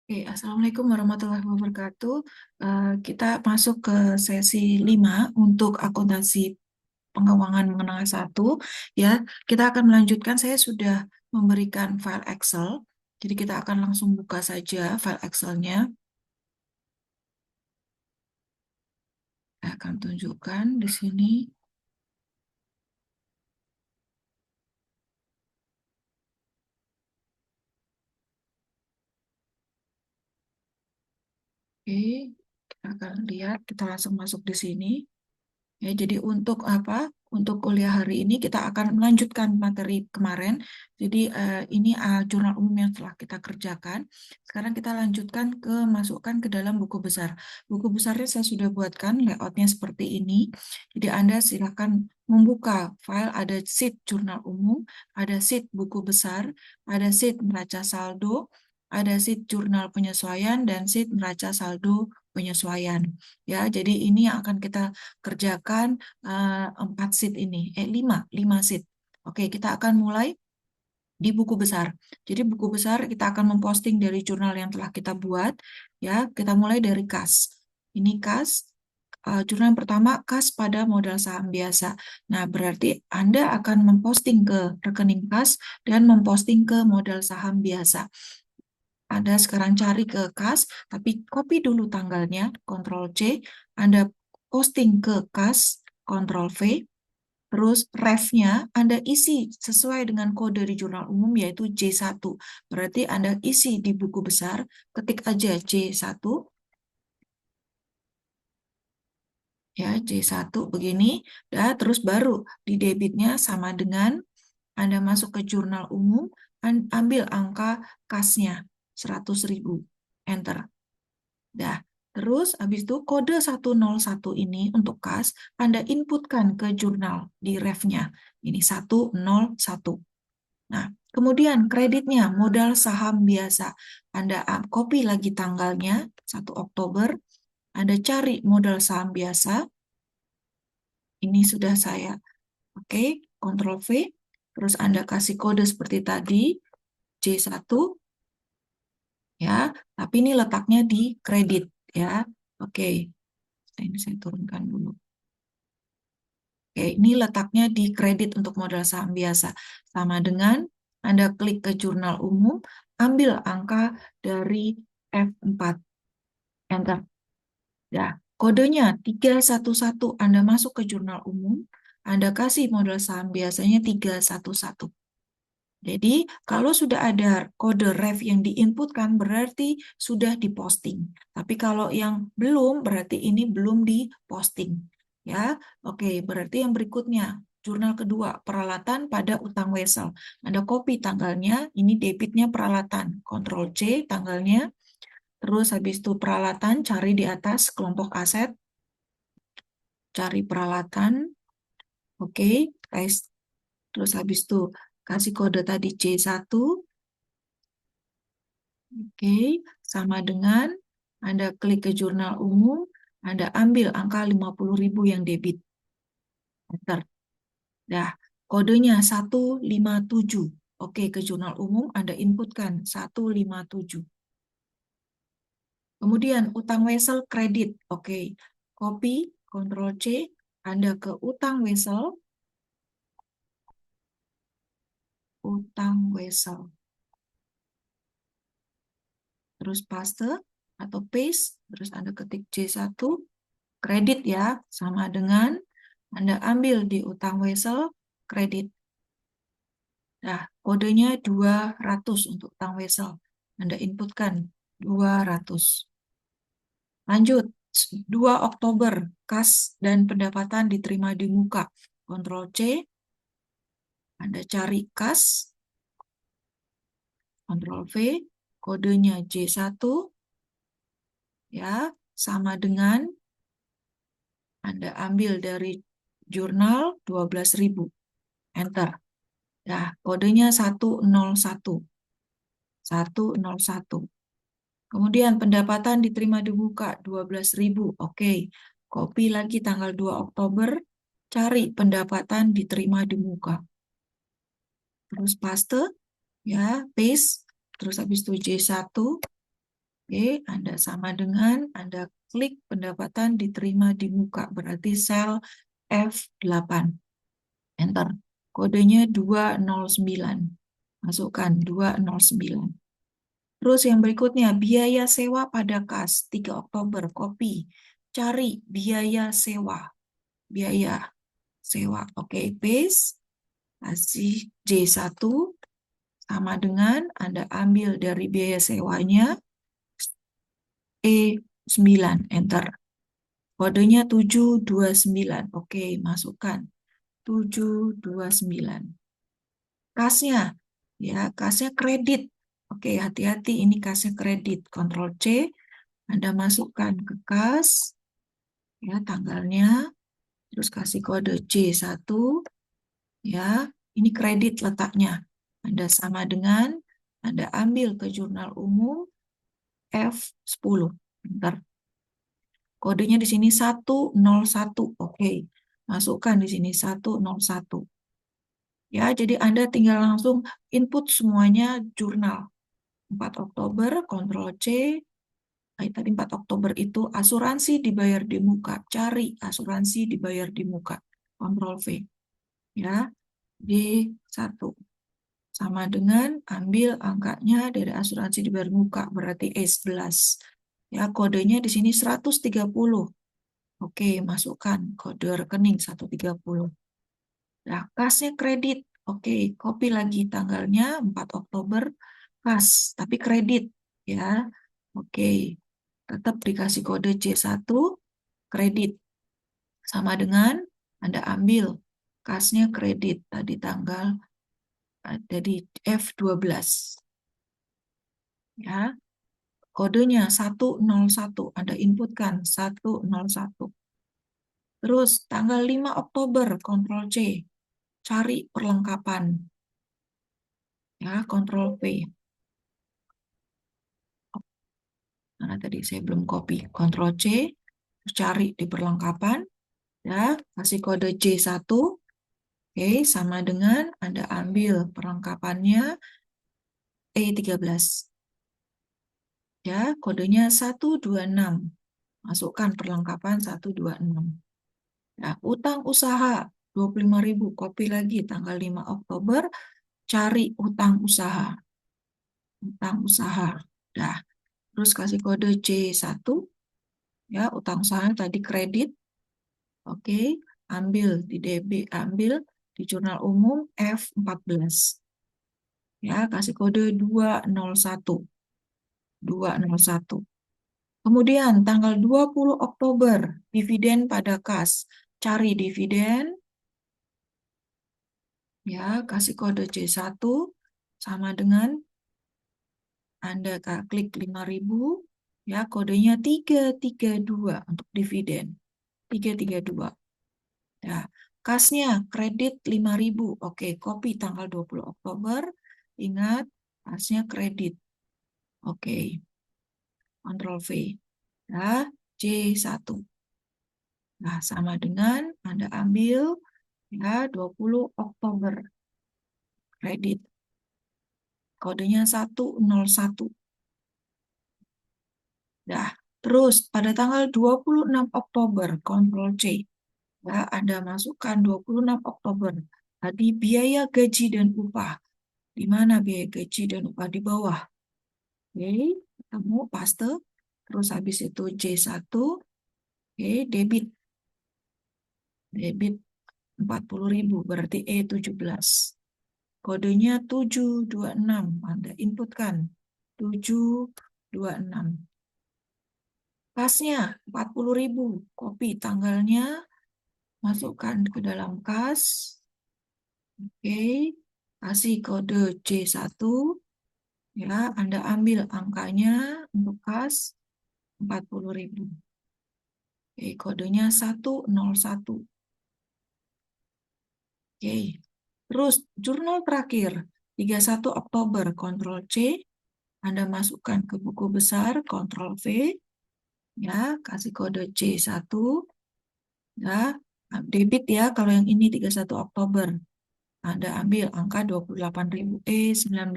Oke, Assalamualaikum warahmatullahi wabarakatuh. Kita masuk ke sesi 5 untuk akuntansi penguangan menengah satu. Ya, kita akan melanjutkan. Saya sudah memberikan file Excel, jadi kita akan langsung buka saja file Excelnya. Saya akan tunjukkan di sini. Oke, kita akan lihat. Kita langsung masuk di sini. Ya, jadi untuk apa? Untuk kuliah hari ini kita akan melanjutkan materi kemarin. Jadi ini jurnal umum yang telah kita kerjakan. Sekarang kita lanjutkan ke masukkan ke dalam buku besar. Buku besarnya saya sudah buatkan layoutnya seperti ini. Jadi Anda silakan membuka file, ada sheet jurnal umum, ada sheet buku besar, ada sheet neraca saldo, ada sheet jurnal penyesuaian, dan sheet neraca saldo penyesuaian. Ya, jadi ini yang akan kita kerjakan 4 sheet ini, lima sheet. Oke, kita akan mulai di buku besar. Jadi buku besar kita akan memposting dari jurnal yang telah kita buat. Ya, kita mulai dari kas. Ini kas. Jurnal yang pertama kas pada modal saham biasa. Nah, berarti Anda akan memposting ke rekening kas dan memposting ke modal saham biasa. Anda sekarang cari ke kas, tapi copy dulu tanggalnya, Ctrl C. Anda posting ke kas, Ctrl V. Terus ref-nya Anda isi sesuai dengan kode di jurnal umum, yaitu J1. Berarti Anda isi di buku besar, ketik aja J1, ya J1 begini, ya, terus baru di debitnya sama dengan Anda masuk ke jurnal umum, ambil angka kasnya 100.000, enter. Dah, terus habis itu kode 101 ini untuk kas, Anda inputkan ke jurnal di ref-nya. Ini 101. Nah, kemudian kreditnya modal saham biasa. Anda copy lagi tanggalnya, 1 Oktober. Anda cari modal saham biasa. Ini sudah saya. Oke, Ctrl V. Terus Anda kasih kode seperti tadi, J1, ya. Tapi ini letaknya di kredit, ya. Oke, ini saya turunkan dulu. Oke, ini letaknya di kredit untuk modal saham biasa. Sama dengan Anda klik ke jurnal umum, ambil angka dari F4, enter. Ya, kodenya 311, Anda masuk ke jurnal umum, Anda kasih modal saham biasanya 311. Jadi, kalau sudah ada kode ref yang diinputkan, berarti sudah diposting. Tapi kalau yang belum, berarti ini belum diposting. Ya, oke. Berarti yang berikutnya, jurnal kedua, peralatan pada utang wesel. Anda copy tanggalnya, ini debitnya peralatan. Ctrl C tanggalnya. Terus habis itu peralatan, cari di atas kelompok aset, cari peralatan. Oke, paste. Terus habis itu kasih kode tadi C1. Oke, sama dengan Anda klik ke jurnal umum, Anda ambil angka 50.000 yang debit. Enter. Dah, kodenya 157. Oke, ke jurnal umum Anda inputkan 157. Kemudian utang wesel kredit. Oke, copy, Ctrl C, Anda ke utang wesel, terus paste atau paste, terus Anda ketik J1, kredit ya, sama dengan Anda ambil di utang wesel kredit. Nah, kodenya 200 untuk utang wesel. Anda inputkan 200. Lanjut, 2 Oktober, kas dan pendapatan diterima di muka. Ctrl C, Anda cari kas, Ctrl V, kodenya J1, ya, sama dengan Anda ambil dari jurnal 12.000. Enter. Nah, kodenya 101. 101. Kemudian pendapatan diterima di muka 12.000. Oke. Copy lagi tanggal 2 Oktober. Cari pendapatan diterima di muka. Terus paste, ya, paste. Terus habis itu J1. Oke, Anda sama dengan Anda klik pendapatan diterima di muka, berarti sel F8. Enter. Kodenya 209. Masukkan 209. Terus yang berikutnya, biaya sewa pada kas 3 Oktober, copy. Cari biaya sewa. Biaya sewa. Oke, paste. Kasih J1 sama dengan Anda ambil dari biaya sewanya E9. Enter. Kodenya 729. Oke, masukkan. 729. Kasnya, ya, kasnya kredit. Oke, hati-hati ini kasnya kredit. Ctrl C, Anda masukkan ke kas, ya, tanggalnya, terus kasih kode C1, ya, ini kredit letaknya. Anda sama dengan, Anda ambil ke jurnal umum F10. Bentar. Kodenya di sini 101. Oke, masukkan di sini 101. Ya, jadi Anda tinggal langsung input semuanya jurnal. 4 Oktober, Ctrl C. Tadi 4 Oktober itu asuransi dibayar di muka. Cari asuransi dibayar di muka. Ctrl V. Ya, D1. Sama dengan ambil angkanya dari asuransi dibayar di muka, berarti E11. Ya, kodenya di sini 130. Oke, masukkan kode rekening 130. Nah, kasnya kredit. Oke, copy lagi tanggalnya 4 Oktober, kas, tapi kredit. Ya, oke. Tetap dikasih kode C1, kredit. Sama dengan Anda ambil kasnya kredit. Tadi tanggal jadi F12. Ya, kodenya 101. Anda inputkan 101. Terus tanggal 5 Oktober, Ctrl C. Cari perlengkapan. Ya, Ctrl V. Karena tadi saya belum copy. Ctrl C, cari di perlengkapan. Ya, kasih kode C1. Oke, sama dengan Anda ambil perlengkapannya E13. Ya, kodenya 126. Masukkan perlengkapan 126. Nah, utang usaha 25.000. Copy lagi tanggal 5 Oktober. Cari utang usaha. Utang usaha. Dah. Terus kasih kode C1. Ya, utang usaha tadi kredit. Oke, ambil di DB, ambil di jurnal umum F14. Ya, kasih kode 201. 201. Kemudian tanggal 20 Oktober, dividen pada kas. Cari dividen, ya, kasih kode C1 sama dengan Anda klik 5.000, ya, kodenya 332 untuk dividen. 332. Ya, kasnya kredit 5.000. Oke, copy tanggal 20 Oktober. Ingat, kasnya kredit. Oke, Ctrl V. Ya, C1. Nah, sama dengan Anda ambil ya 20 Oktober kredit. Kodenya 101. Nah, terus pada tanggal 26 Oktober, Ctrl C. Ya, Anda masukkan 26 Oktober. Tadi biaya gaji dan upah. Di mana biaya gaji dan upah? Di bawah. Oke, ketemu paste. Terus habis itu J1. Oke, debit. Debit 40.000 berarti E17. Kodenya 726. Anda inputkan. 726. Kasnya 40.000. Copy tanggalnya. Masukkan ke dalam kas. Oke. Kasih kode C1. Ya, Anda ambil angkanya untuk kas 40.000. Oke, kodenya 101. Oke. Terus jurnal terakhir 31 Oktober, Ctrl C. Anda masukkan ke buku besar, Ctrl V. Ya, kasih kode C1. Ya, debit ya kalau yang ini 31 Oktober. Anda ambil angka 28.000 E19.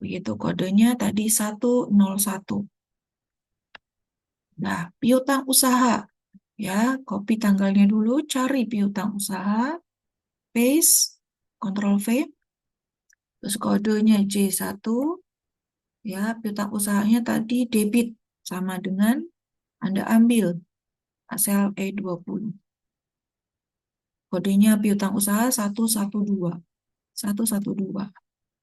Begitu kodenya tadi 101. Nah, piutang usaha. Ya, copy tanggalnya dulu, cari piutang usaha, paste, Ctrl V, terus kodenya J1, ya, piutang usahanya tadi debit, sama dengan Anda ambil sel E20. Kodenya piutang usaha 112. 112.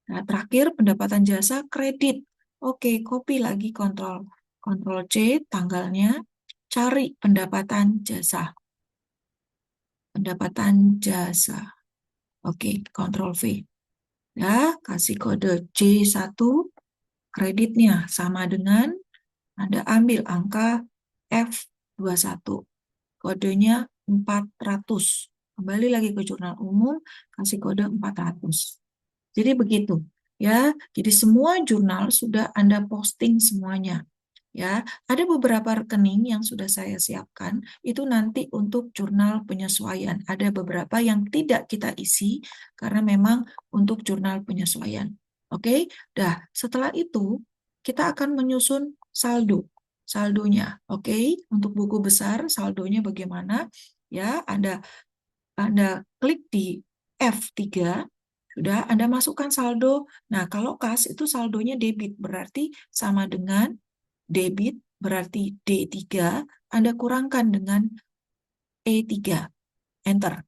Nah, terakhir pendapatan jasa kredit. Oke, copy lagi Ctrl C tanggalnya, cari pendapatan jasa. Pendapatan jasa. Oke, Ctrl V. Ya, kasih kode C1, kreditnya sama dengan Anda ambil angka F21. Kodenya 400. Kembali lagi ke jurnal umum, kasih kode 400. Jadi begitu. Ya, jadi semua jurnal sudah Anda posting semuanya. Ya, ada beberapa rekening yang sudah saya siapkan, itu nanti untuk jurnal penyesuaian. Ada beberapa yang tidak kita isi karena memang untuk jurnal penyesuaian. Oke, dah setelah itu kita akan menyusun saldonya. Oke, untuk buku besar saldonya bagaimana? Ya, Anda klik di F3, sudah Anda masukkan saldo. Nah, kalau kas itu saldonya debit, berarti sama dengan debit, berarti D3, Anda kurangkan dengan E3. Enter.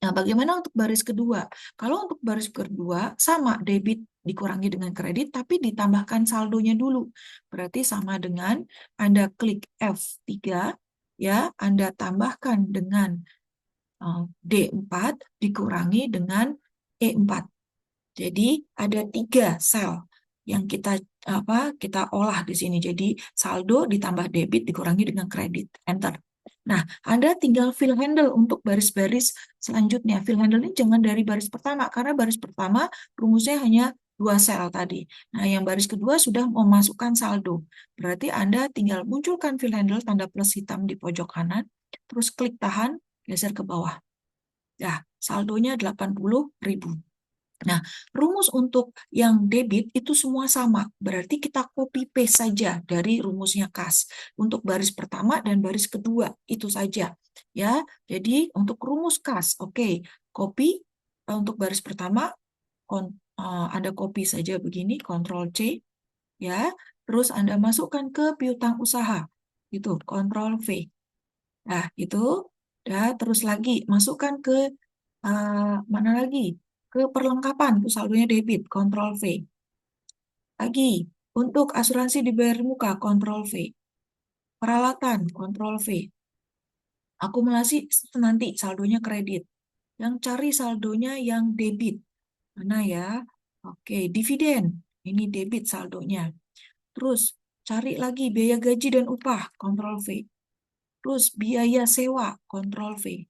Nah, bagaimana untuk baris kedua? Kalau untuk baris kedua, sama debit dikurangi dengan kredit, tapi ditambahkan saldonya dulu. Berarti sama dengan Anda klik F3, ya, Anda tambahkan dengan D4 dikurangi dengan E4. Jadi ada 3 sel yang kita olah di sini. Jadi saldo ditambah debit dikurangi dengan kredit. Enter. Nah, Anda tinggal fill handle untuk baris-baris selanjutnya. Fill handle ini jangan dari baris pertama, karena baris pertama rumusnya hanya 2 sel tadi. Nah, yang baris kedua sudah memasukkan saldo. Berarti Anda tinggal munculkan fill handle tanda plus hitam di pojok kanan, terus klik tahan, geser ke bawah. Nah, saldonya 80.000. Nah, rumus untuk yang debit itu semua sama. Berarti kita copy paste saja dari rumusnya kas. Untuk baris pertama dan baris kedua, itu saja. Ya, jadi untuk rumus kas, oke. Copy untuk baris pertama, Anda copy saja begini, Ctrl C. Ya, terus Anda masukkan ke piutang usaha. Itu, Ctrl V. Nah, itu. Ya, terus lagi, masukkan ke mana lagi? Ke perlengkapan, itu saldonya debit, Ctrl V. Lagi, untuk asuransi dibayar muka, Ctrl V. Peralatan, Ctrl V. Akumulasi nanti saldonya kredit. Yang cari saldonya yang debit. Mana ya? Oke, dividen. Ini debit saldonya. Terus, cari lagi biaya gaji dan upah, Ctrl V. Terus, biaya sewa, Ctrl V.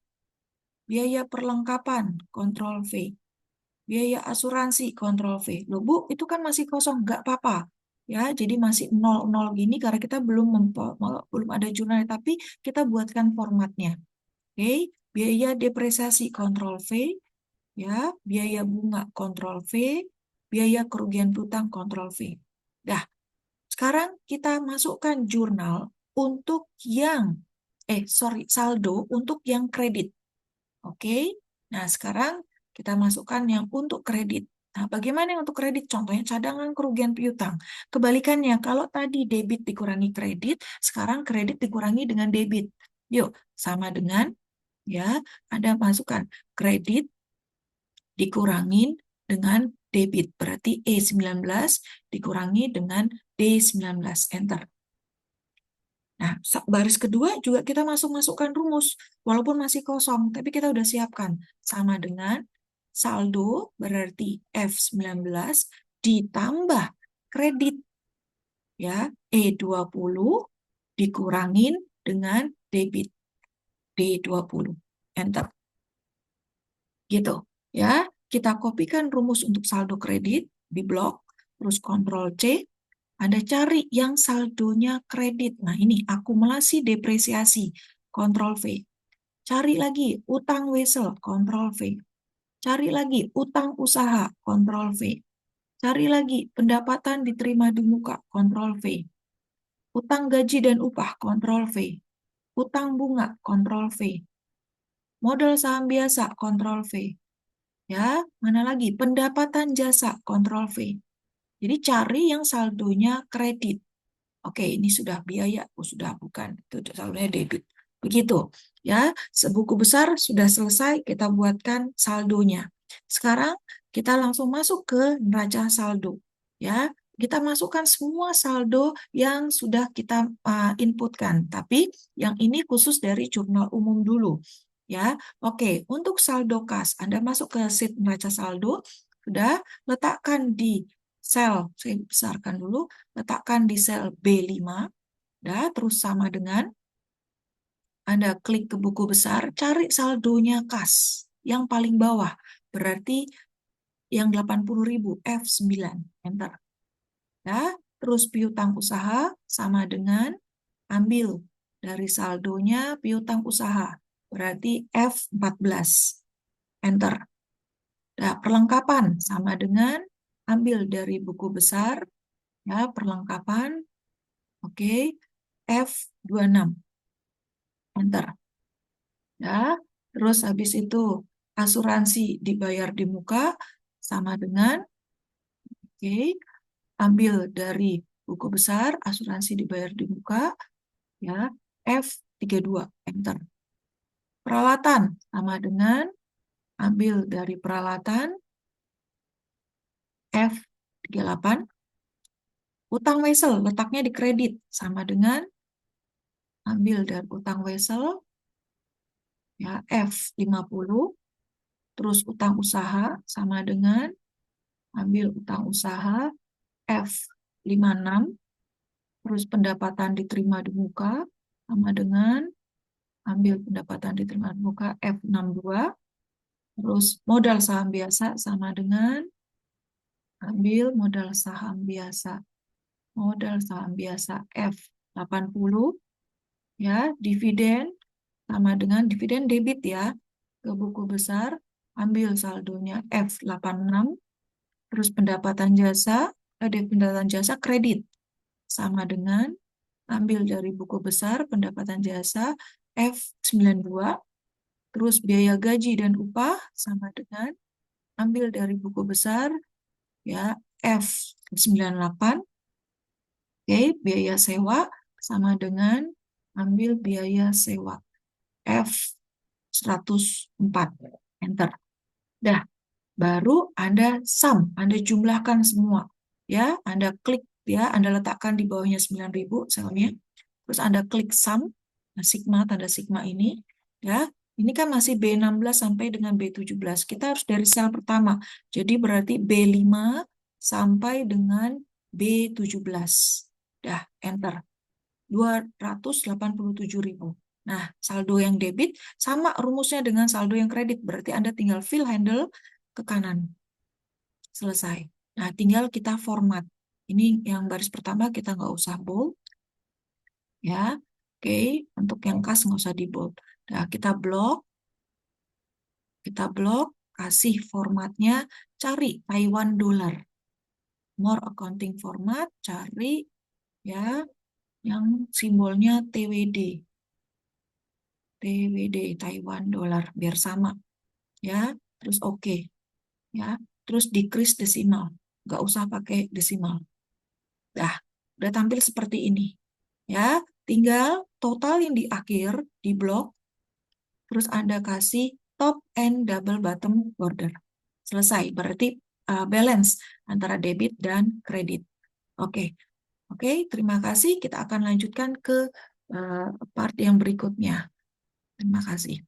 Biaya perlengkapan, Ctrl V. Biaya asuransi, Ctrl V. Loh Bu, itu kan masih kosong, nggak apa-apa. Ya, jadi masih 00 gini karena kita belum ada jurnal, tapi kita buatkan formatnya. Oke, biaya depresiasi, Ctrl V. Ya, biaya bunga, Ctrl V. Biaya kerugian piutang, Ctrl V. Dah, sekarang kita masukkan jurnal untuk saldo untuk yang kredit. Oke, nah sekarang kita masukkan yang untuk kredit. Nah, bagaimana yang untuk kredit? Contohnya cadangan kerugian piutang. Kebalikannya, kalau tadi debit dikurangi kredit, sekarang kredit dikurangi dengan debit. Yuk, sama dengan, ya, Anda masukkan kredit dikurangin dengan debit. Berarti E19 dikurangi dengan D19. Enter. Nah, baris kedua juga kita masukkan rumus, walaupun masih kosong, tapi kita udah siapkan. Sama dengan saldo berarti F19 ditambah kredit, ya, E20 dikurangin dengan debit, D20. Enter. Gitu, ya. Kita kopikan rumus untuk saldo kredit di blok, terus Ctrl C, Anda cari yang saldonya kredit. Nah, ini akumulasi depresiasi, Ctrl V. Cari lagi utang wesel, Ctrl V. Cari lagi utang usaha, Ctrl V. Cari lagi pendapatan diterima di muka, Ctrl V. Utang gaji dan upah, Ctrl V. Utang bunga, Ctrl V. Modal saham biasa, Ctrl V. Ya, mana lagi? Pendapatan jasa, Ctrl V. Jadi cari yang saldonya kredit. Oke, ini sudah biaya, sudah bukan. Itu saldonya debit. Begitu. Ya, sebuku besar sudah selesai, kita buatkan saldonya. Sekarang kita langsung masuk ke neraca saldo. Ya, kita masukkan semua saldo yang sudah kita inputkan. Tapi yang ini khusus dari jurnal umum dulu. Ya, oke. Untuk saldo kas, Anda masuk ke sheet neraca saldo, sudah letakkan di sel, saya besarkan dulu, letakkan di sel B5, terus sama dengan Anda klik ke buku besar, cari saldonya kas yang paling bawah, berarti yang 80.000, F9, enter. Terus piutang usaha sama dengan ambil dari saldonya piutang usaha, berarti F14, enter. Perlengkapan sama dengan ambil dari buku besar, perlengkapan, oke, F26, enter. Terus habis itu asuransi dibayar di muka sama dengan, oke, ambil dari buku besar, asuransi dibayar di muka, ya, F32, enter. Peralatan sama dengan ambil dari peralatan, F38. Utang wesel letaknya di kredit sama dengan ambil dari utang wesel, ya, F50. Terus utang usaha sama dengan ambil utang usaha, F56. Terus pendapatan diterima di muka sama dengan ambil pendapatan diterima di muka, F62. Terus modal saham biasa sama dengan ambil modal saham biasa. Modal saham biasa, F80. Ya, dividen sama dengan dividen debit, ya, ke buku besar, ambil saldonya F86. Terus pendapatan jasa, pendapatan jasa kredit sama dengan ambil dari buku besar pendapatan jasa F92. Terus biaya gaji dan upah sama dengan ambil dari buku besar, ya, F98. Oke, biaya sewa sama dengan ambil biaya sewa F104, enter. Dah, baru Anda sum, Anda jumlahkan semua. Ya, Anda klik, ya, Anda letakkan di bawahnya 9.000 selnya. Terus Anda klik sum, sigma, tanda sigma ini, ya. Ini kan masih B16 sampai dengan B17. Kita harus dari sel pertama. Jadi berarti B5 sampai dengan B17. Dah, enter. 287.000. Nah, saldo yang debit sama rumusnya dengan saldo yang kredit. Berarti Anda tinggal fill handle ke kanan. Selesai. Nah, tinggal kita format. Ini yang baris pertama kita nggak usah bold. Ya, oke. Untuk yang kas nggak usah di bold. Nah, kita blok. Kasih formatnya, cari Taiwan dollar. More accounting format, cari, ya, yang simbolnya TWD. TWD, Taiwan dollar, biar sama. Ya, terus oke. Ya, terus decrease desimal. Nggak usah pakai desimal. Udah tampil seperti ini. Ya, tinggal total yang di akhir, di blok, terus Anda kasih top and double bottom border. Selesai, berarti balance antara debit dan kredit. Oke, oke, terima kasih. Kita akan lanjutkan ke part yang berikutnya. Terima kasih.